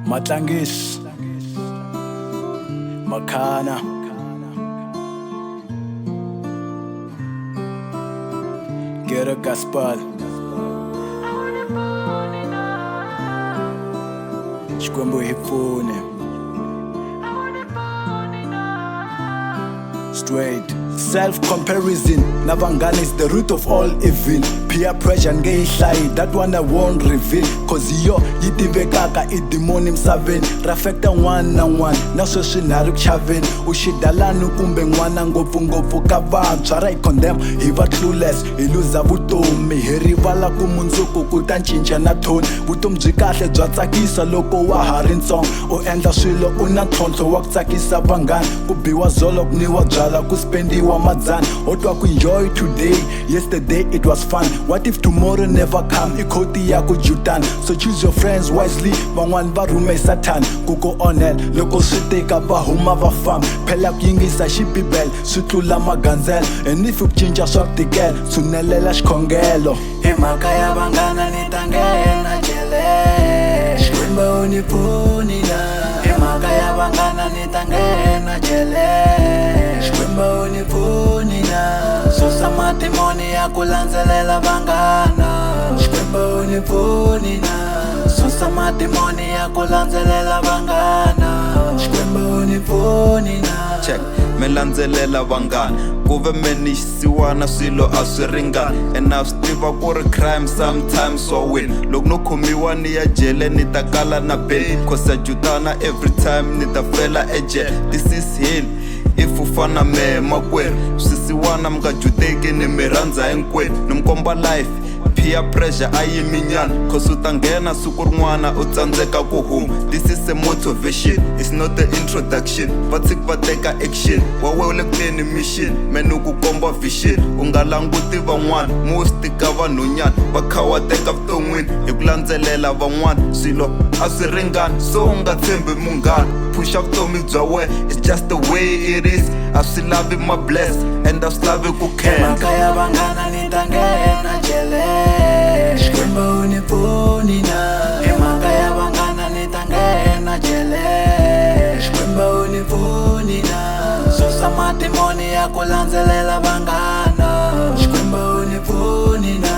Matlangis, Makhana, get a gospel. Pfuni. Straight self-comparison, navangana is the root of all evil. Peer pressure ngeyihlayi, that one I won't reveal. Cause yo yitivekaka idemoni msaveni, rafekta n'wana na n'wana na sweswi nari ku chaveni. Uxidalani kumbe n'wana ngopfungopfu ka vantshwa ra hi condemn hi va clueless, hi luza vutomi, hi rivala ku mundzuku ku ta cinca na thoni. Vutomi byi kahle bya tsakisa loko wa ha ri ntsongo, u endla swilo u na ntlhontlho wa ku tsakisa vanghana. Ku biwa zolo ku niwa byala ku spendiwa madzana, ho twa ku enjoy today, yesterday it was fun. What if tomorrow never come? I khoti ya ku jutana. So choose your friends wisely, van'wani va rhume hi Satan. Ku ku onhela loko swi tika va huma va famba, phela ku yingisa xibibele swi tlula magandzelo. And if u cinca swa ku tikela, tshunelela xikhongelo. Hi mhaka ya vanghana ni ta nghena jele, Xikwembu u ni pfunile. Hi mhaka ya vanghana ni ta nghena jele, Xikwembu u ni pfunile. Susa madimoni ya ku landzelela vanghana, Xikwembu u ni pfunile. Susa madimoni ya ku landzelela vanghana, Xikwembu u ni pfunile. Check, me landzelela vanghana kuve me ni xisiwana swilo a swi ringani. And na swi tiva ku ri crime sometimes wa win. Loko no khomiwa ni ya jele ni ta kala na bail, cause ya jutana every time ni ta fela ejele. This is hell if u fana mehe makwerhu, swisiwana mi nga juteki ni mi rhandza hinkwenu. Ni mi komba life, peer pressure a yi minyana, cause u ta nghena siku rin'wana u tsandzeka ku huma. This is a motivation, it's not the introduction. Va tshiki va teka action, wa we u le kuleni mission. Me ni ku komba vision, u nga languti van'wana, most ka vanhonyana va kha wa teka vuton'wini hi ku landzelela van'wana. Swilo a swi ringani, so u nga tshembi munghana. Pusha vutomi bya we, it's just the way it is. A swi lavi ma bless and a swi lavi ku khensa. Mhaka ya vanghana ni ta nghena jele, Xikwembu u ni pfunile. Hi mhaka ya vanghana ni ta nghena jele, Xikwembu u ni pfunile. Susa madimoni ya ku landzelela vanghana, Xikwembu u ni pfunile.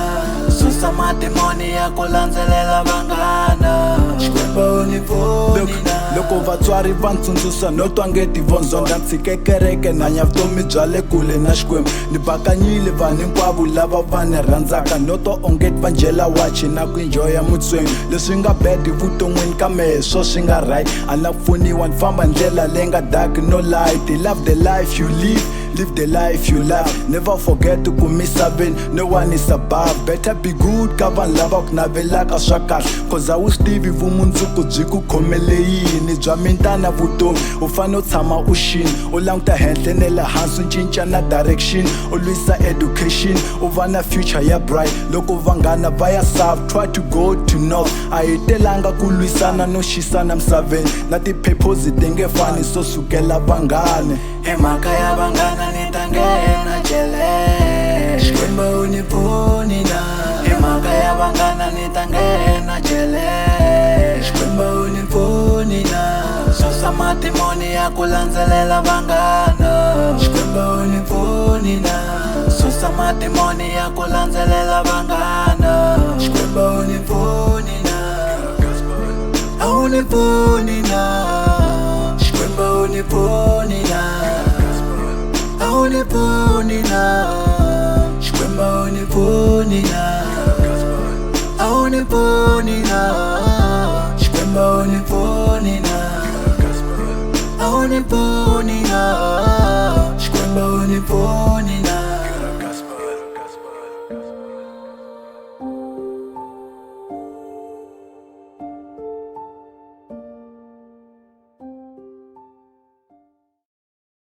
Susa madimoni ya ku landzelela vanghana, Xikwembu u ni pfunile. Loko vatswari va ntsundzuxa no twa nge tivondzo, nda tshike kereke na hanya vutomi bya le kule na Xikwembu. Ni bakanyile vanhu hinkwavo lava va ni rhandzaka, no twa onge va njela wachi na ku enjoya mutswemi. Leswi nga bad vuton'wini ka mehe swo swi nga right, a na ku pfuniwa ni famba ndlela leyi nga dark no light. Love the life you live, live the life you love. Never forget to kumisaveni, no one is above. Better be good ka vanhu lava ku navelaka swa kahle, cause a wu swi tivi vumundzuku byi ku khomele yini. Bya mintana vutomi u fane u tshama u xini, u languta henhle ne le hansi, u cinca na direction, u lwisa education, u va na future ya bright. Loko vanghana va ya south, try to go to north. A hi telanga ku lwisana no xisana misaveni, na ti-purpose ti nge fani, so sukela vanghani. Hi mhaka ya vanghana ni ta nghena jele, Xikwembu u ni pfunile. Hi mhaka ya vanghana ni ta nghena jele, Xikwembu u ni pfunile. Susa madimoni ya ku landzelela vanghana, Xikwembu u ni pfunile. Susa madimoni ya ku landzelela vanghana, Xikwembu u ni pfunile. A wu ni pfunile, Xikwembu u ni pfunile. A wu ni pfunile, Xikwembu u ni pfunile. A wu ni pfunile, Xikwembu u ni pfunile. A wu ni pfunile, Xikwembu u ni pfunile.